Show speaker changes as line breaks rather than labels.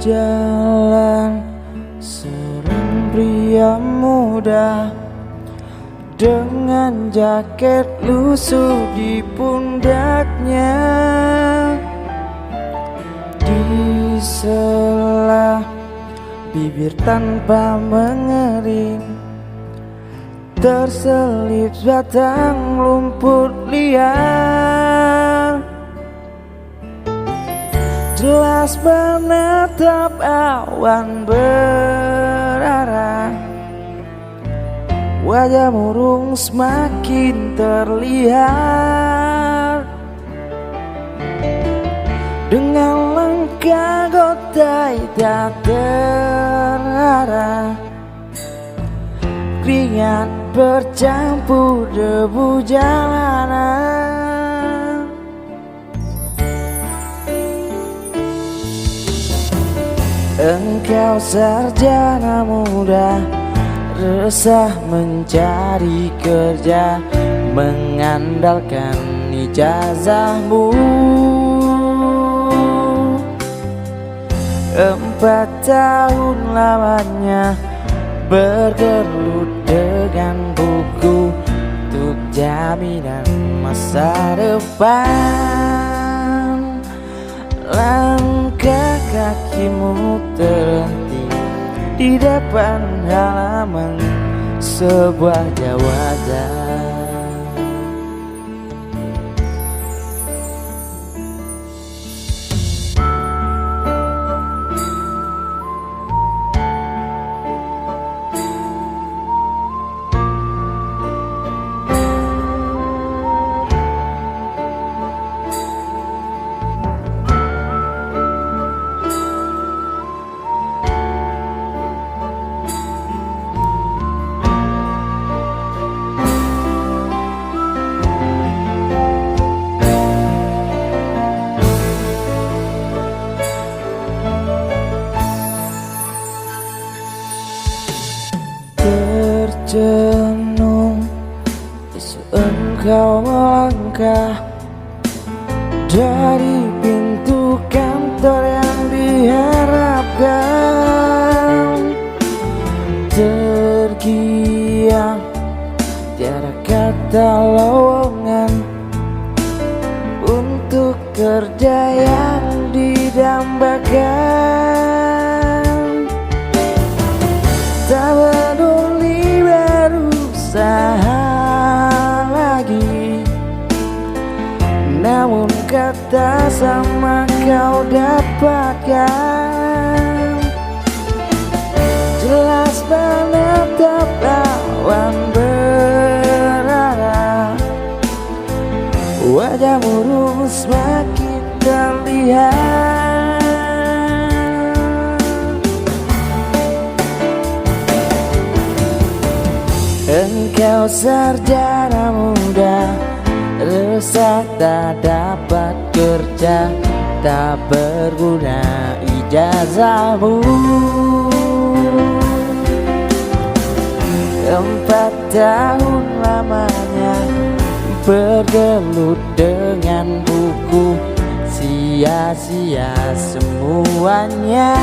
Berjalan seorang pria muda dengan jaket lusuh di pundaknya. Di sela bibir tanpa mengering terselip batang rumput liar. Jelas menatap awan berarah, wajah murung semakin terlihat. Dengan langkah gotai tak terarah, keringat bercampur debu jalanan. Engkau sarjana muda, resah mencari kerja, mengandalkan ijazahmu. 4 tahun lamanya bergelut dengan buku untuk jaminan masa depan. Langkah kakimu terhenti di depan halaman sebuah jawatan. Tercenung isu engkau melangkah dari pintu kantor yang diharapkan. Tergiang tiada kata lowongan untuk kerja yang didambakan. Tak peduli berusaha lagi, namun kata sama kau dapatkan. Jelas menatap awan berarah, wajah murung semakin terlihat. Engkau sarjana muda, resah tak dapat kerja, tak berguna ijazahmu. 4 tahun lamanya bergelut dengan buku, sia-sia semuanya.